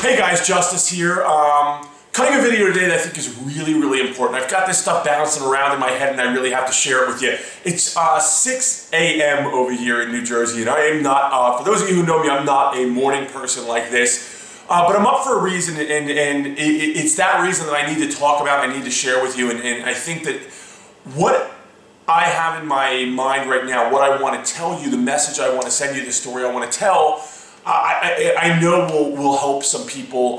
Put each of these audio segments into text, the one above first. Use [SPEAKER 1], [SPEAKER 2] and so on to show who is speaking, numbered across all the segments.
[SPEAKER 1] Hey guys, Justice here. Cutting a video today that I think is really important. I've got this stuff bouncing around in my head and I really have to share it with you. It's 6 a.m. over here in New Jersey, and I am not, for those of you who know me, I'm not a morning person like this. But I'm up for a reason, and it's that reason that I need to talk about, I need to share with you, and I think that what I have in my mind right now, what I want to tell you, the message I want to send you, the story I want to tell, I know will help some people,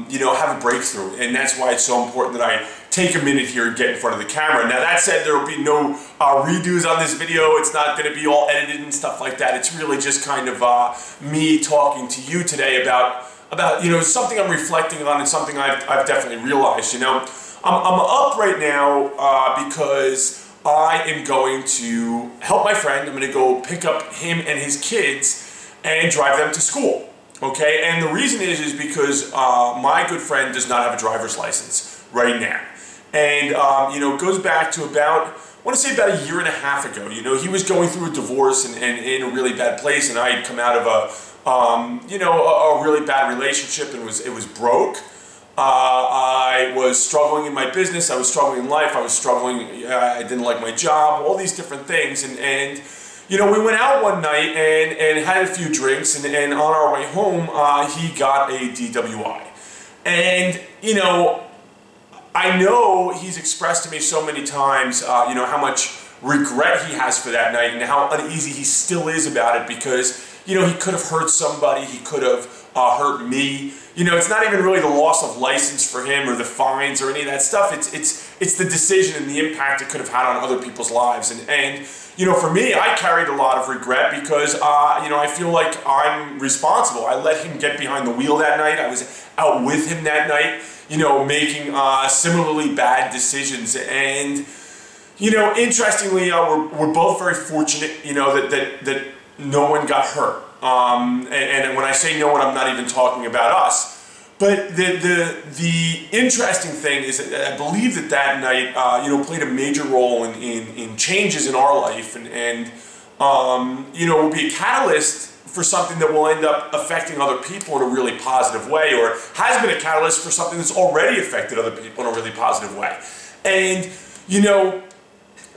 [SPEAKER 1] you know, have a breakthrough, and that's why it's so important that I take a minute here and get in front of the camera. Now that said, there will be no redos on this video. It's not going to be all edited and stuff like that. It's really just kind of me talking to you today about you know, something I'm reflecting on and something I've definitely realized. You know, I'm up right now because I am going to help my friend. I'm going to go pick up him and his kids and drive them to school, okay? And the reason is because my good friend does not have a driver's license right now. And, you know, it goes back to about, I want to say about a year and a half ago. You know, he was going through a divorce and in a really bad place, and I had come out of a, you know, a really bad relationship, and it was broke. I was struggling in my business, I was struggling in life, I was struggling, I didn't like my job, all these different things, and you know, we went out one night and had a few drinks, and on our way home, he got a DWI. And, you know he's expressed to me so many times, you know, how much regret he has for that night and how uneasy he still is about it because, you know, he could have hurt somebody, he could have hurt me. You know, it's not even really the loss of license for him or the fines or any of that stuff. It's the decision and the impact it could have had on other people's lives. And you know, for me, I carried a lot of regret because, you know, I feel like I'm responsible. I let him get behind the wheel that night. I was out with him that night, you know, making similarly bad decisions. And, you know, interestingly, we're both very fortunate, you know, that no one got hurt. And when I say no one, I'm not even talking about us. But the interesting thing is that I believe that night, you know, played a major role in changes in our life, and you know, will be a catalyst for something that will end up affecting other people in a really positive way, or has been a catalyst for something that's already affected other people in a really positive way. And you know,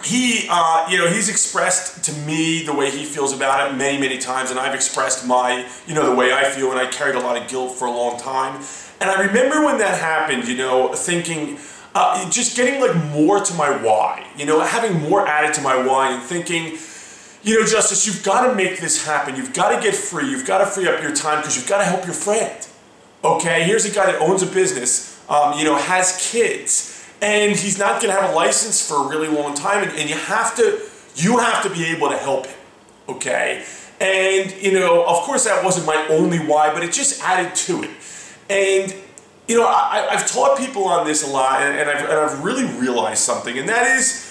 [SPEAKER 1] you know, he's expressed to me the way he feels about it many times, and I've expressed my, you know, the way I feel, and I carried a lot of guilt for a long time. And I remember when that happened, you know, thinking, just getting like more to my why, you know, having more added to my why and thinking, you know, Justice, you've got to make this happen. You've got to get free. You've got to free up your time because you've got to help your friend. Okay, here's a guy that owns a business, you know, has kids, and he's not going to have a license for a really long time, and you have to be able to help him, okay? And, you know, of course that wasn't my only why, but it just added to it. And, you know, I've taught people on this a lot, and I've really realized something, and that is,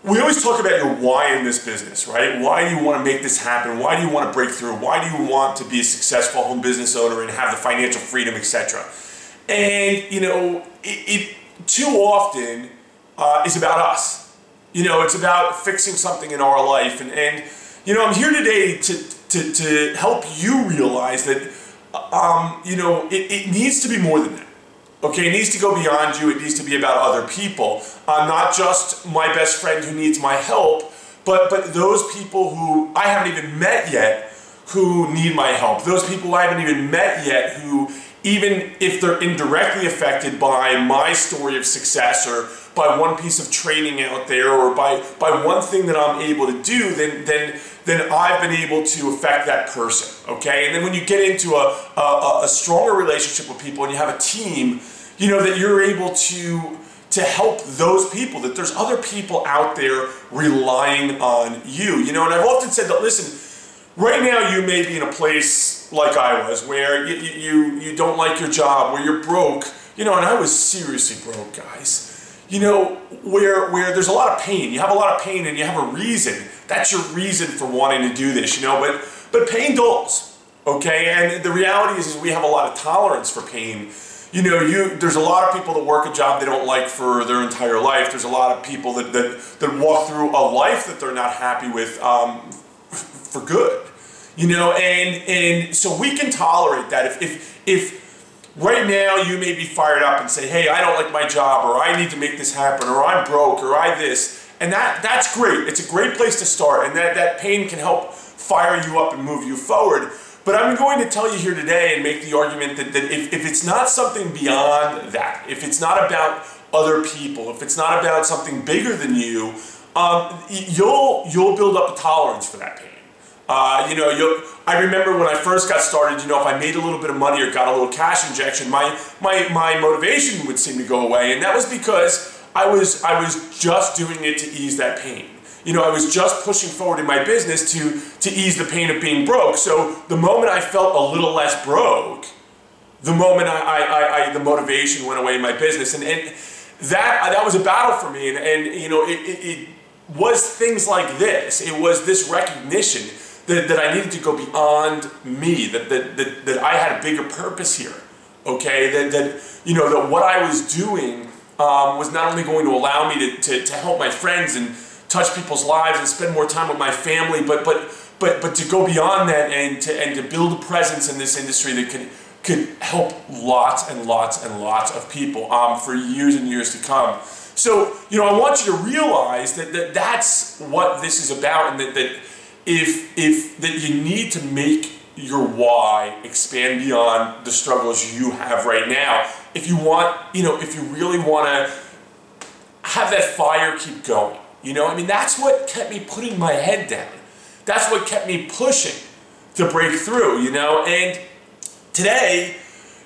[SPEAKER 1] we always talk about your why in this business, right? Why do you want to make this happen? Why do you want to break through? Why do you want to be a successful home business owner and have the financial freedom, etc.? And, you know, it too often is about us. You know, it's about fixing something in our life, and you know, I'm here today to help you realize that you know, it needs to be more than that. Okay, it needs to go beyond you. It needs to be about other people, not just my best friend who needs my help, but those people who I haven't even met yet who need my help. Those people I haven't even met yet who, even if they're indirectly affected by my story of success or by one piece of training out there or by one thing that I'm able to do, then I've been able to affect that person, okay? And then when you get into a stronger relationship with people and you have a team, you know, that you're able to help those people, that there's other people out there relying on you. You know, and I've often said that, listen, right now you may be in a place like I was, where you don't like your job, where you're broke, you know, and I was seriously broke, guys. You know, where there's a lot of pain. You have a lot of pain and you have a reason. That's your reason for wanting to do this, you know, but pain dulls, okay? And the reality is we have a lot of tolerance for pain. You know, there's a lot of people that work a job they don't like for their entire life. There's a lot of people that walk through a life that they're not happy with for good. You know, and so we can tolerate that. If right now you may be fired up and say, hey, I don't like my job, or I need to make this happen, or I'm broke, or I this, and that's great. It's a great place to start, and that pain can help fire you up and move you forward. But I'm going to tell you here today and make the argument that if it's not something beyond that, if it's not about other people, if it's not about something bigger than you, you'll build up a tolerance for that pain. You know, I remember when I first got started, you know, if I made a little bit of money or got a little cash injection, my motivation would seem to go away, and that was because I was just doing it to ease that pain. You know, I was just pushing forward in my business to ease the pain of being broke. So the moment I felt a little less broke, the moment the motivation went away in my business, and that was a battle for me. And you know, it was things like this. It was this recognition that I needed to go beyond me, that I had a bigger purpose here, okay? That you know, that what I was doing was not only going to allow me to help my friends and touch people's lives and spend more time with my family, but to go beyond that and to build a presence in this industry that could help lots and lots and lots of people for years and years to come. So, you know, I want you to realize that that's what this is about, and that you need to make your why expand beyond the struggles you have right now. If you want, you know, if you really want to have that fire keep going, you know, I mean, that's what kept me putting my head down. That's what kept me pushing to break through, you know. And today,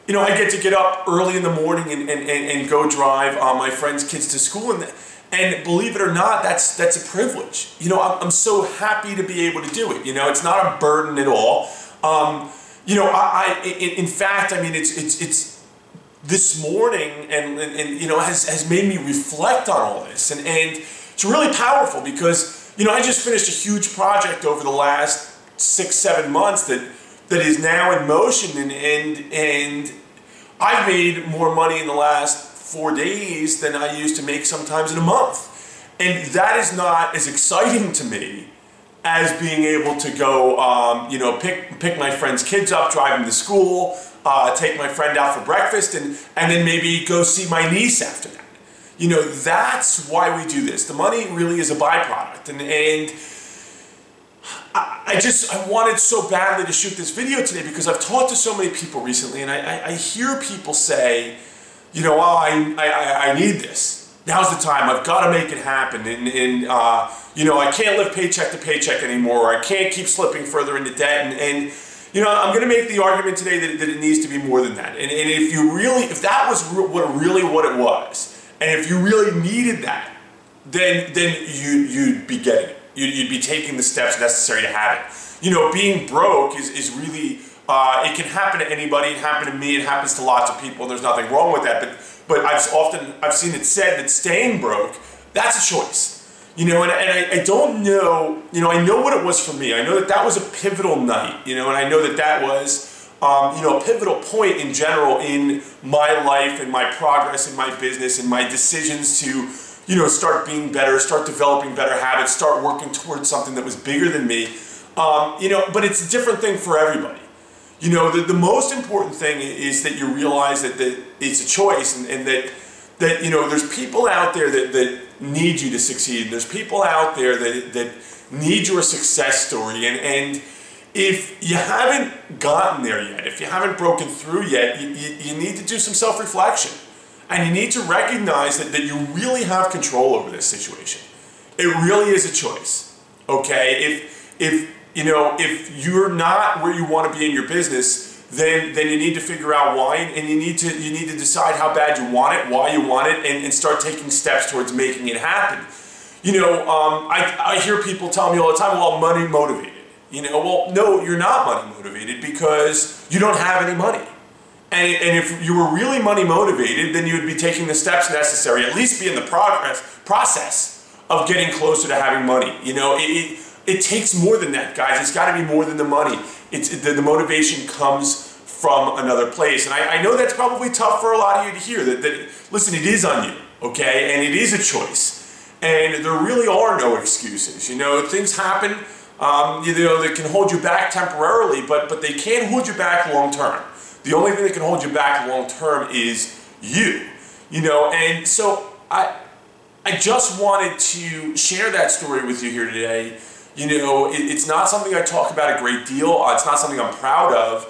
[SPEAKER 1] you know, I get to get up early in the morning and go drive my friends' kids to school, and believe it or not, that's a privilege. You know, I'm so happy to be able to do it. You know, it's not a burden at all. You know, in fact, I mean, it's this morning and you know, has made me reflect on all this, and it's really powerful because, you know, I just finished a huge project over the last 6-7 months that is now in motion, and I've made more money in the last 4 days than I used to make sometimes in a month. And that is not as exciting to me as being able to go, you know, pick my friend's kids up, drive them to school, take my friend out for breakfast, and then maybe go see my niece after that. You know, that's why we do this. The money really is a byproduct, and I wanted so badly to shoot this video today because I've talked to so many people recently, and I hear people say, you know, oh, I need this. Now's the time. I've got to make it happen, and you know, I can't live paycheck to paycheck anymore. Or I can't keep slipping further into debt, and you know, I'm going to make the argument today that it needs to be more than that. And if that was really what it was, and if you really needed that, then you'd be getting it. You'd be taking the steps necessary to have it. You know, being broke is really, it can happen to anybody. It happened to me. It happens to lots of people. There's nothing wrong with that. But I've seen it said that staying broke, that's a choice. You know, and I don't know, you know, I know what it was for me. I know that was a pivotal night, you know, and I know that was, you know, a pivotal point in general in my life and my progress in my business and my decisions to, you know, start being better, start developing better habits, start working towards something that was bigger than me. You know, but it's a different thing for everybody. You know, the most important thing is that you realize that it's a choice, and that you know, there's people out there that need you to succeed. There's people out there that need your success story, and if you haven't gotten there yet, if you haven't broken through yet, you need to do some self-reflection. And you need to recognize that you really have control over this situation. It really is a choice, okay? If you know, if you're not where you want to be in your business, then you need to figure out why, and you need to decide how bad you want it, why you want it, and start taking steps towards making it happen. You know, I hear people tell me all the time, well, I'm money motivated. You know, well, no, you're not money motivated because you don't have any money. And if you were really money motivated, then you would be taking the steps necessary, at least be in the process of getting closer to having money. You know, it takes more than that, guys. It's got to be more than the money. The motivation comes from another place. And I know that's probably tough for a lot of you to hear, that listen, it is on you, okay? And it is a choice. And there really are no excuses. You know, things happen. that can hold you back temporarily, but they can't hold you back long term. The only thing that can hold you back long term is you. And so I just wanted to share that story with you here today. It's not something I talk about a great deal. It's not something I'm proud of,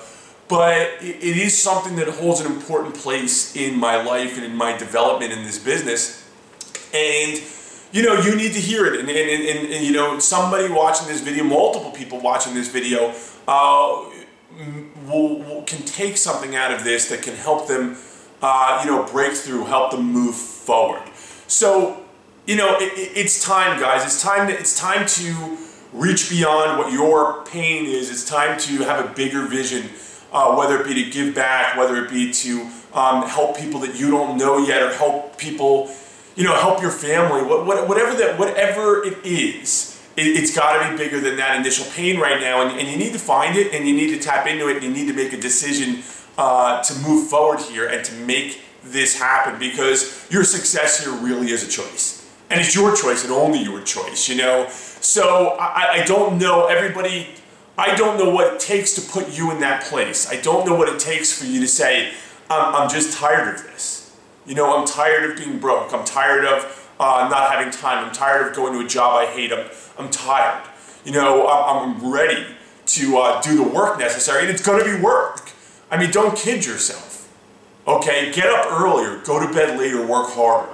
[SPEAKER 1] but it is something that holds an important place in my life and in my development in this business. And you need to hear it. And somebody watching this video, multiple people watching this video, can take something out of this that can help them, break through, help them move forward. So, it's time, guys. It's time to reach beyond what your pain is. It's time to have a bigger vision, whether it be to give back, whether it be to help people that you don't know yet, or help people, help your family, whatever it is. It's got to be bigger than that initial pain right now, and you need to find it, and you need to tap into it, and you need to make a decision to move forward here and to make this happen, because your success here really is a choice, and it's your choice and only your choice. So I don't know everybody. I don't know what it takes to put you in that place. I don't know what it takes for you to say, I'm just tired of this. I'm tired of being broke. I'm tired of not having time. I'm tired of going to a job I hate. I'm tired. I'm ready to do the work necessary, and it's going to be work. I mean, don't kid yourself. Okay, get up earlier, go to bed later, work harder.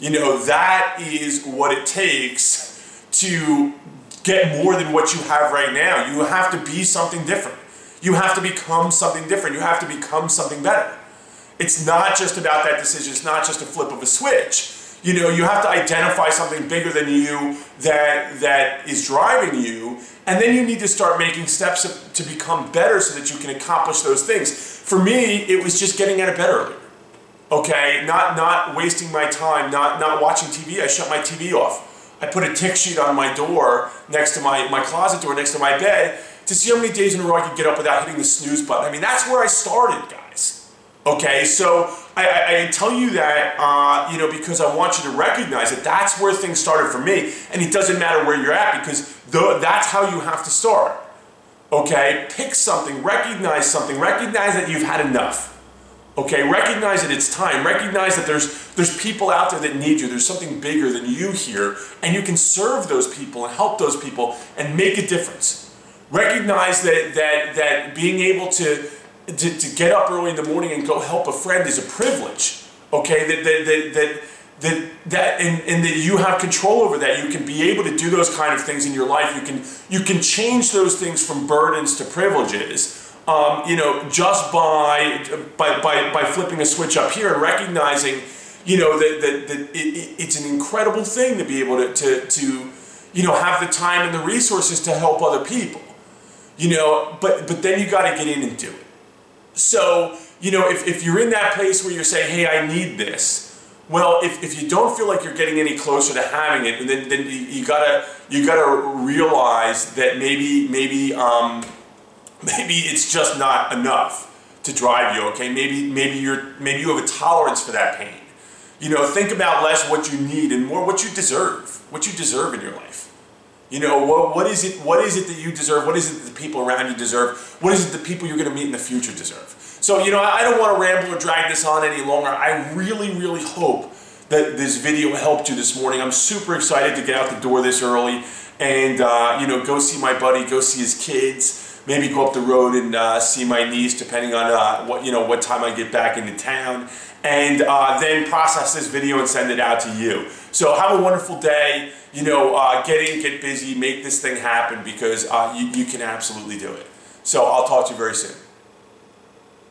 [SPEAKER 1] That is what it takes to get more than what you have right now. You have to be something different. You have to become something different. You have to become something better. It's not just about that decision. It's not just a flip of a switch. You have to identify something bigger than you that is driving you, and then you need to start making steps to become better so that you can accomplish those things. For me, it was just getting out of bed earlier. Okay, not wasting my time, not watching TV. I shut my TV off. I put a tick sheet on my door next to my closet door next to my bed to see how many days in a row I could get up without hitting the snooze button. I mean, that's where I started, guys. Okay, so I tell you that, because I want you to recognize that that's where things started for me, and it doesn't matter where you're at, because that's how you have to start. Okay, pick something, recognize that you've had enough. Okay, recognize that it's time. Recognize that there's people out there that need you. There's something bigger than you here, and you can serve those people and help those people and make a difference. Recognize that being able to get up early in the morning and go help a friend is a privilege. Okay, and that you have control over that. You can be able to do those kind of things in your life. You can change those things from burdens to privileges. Just by flipping a switch up here and recognizing, that it's an incredible thing to be able to have the time and the resources to help other people. But then you got to get in and do it. So, if you're in that place where you're saying, hey, I need this, well, if you don't feel like you're getting any closer to having it, then you gotta realize that maybe it's just not enough to drive you. Okay, maybe you have a tolerance for that pain. Think about less what you need and more what you deserve. What you deserve in your life. What is it that you deserve? What is it that the people around you deserve? What is it that people you're going to meet in the future deserve? So, I don't want to ramble or drag this on any longer. I really, really hope that this video helped you this morning. I'm super excited to get out the door this early and, go see my buddy, go see his kids, maybe go up the road and see my niece, depending on what time I get back into town, and then process this video and send it out to you. So have a wonderful day. Get in, get busy, make this thing happen, because you can absolutely do it. So I'll talk to you very soon.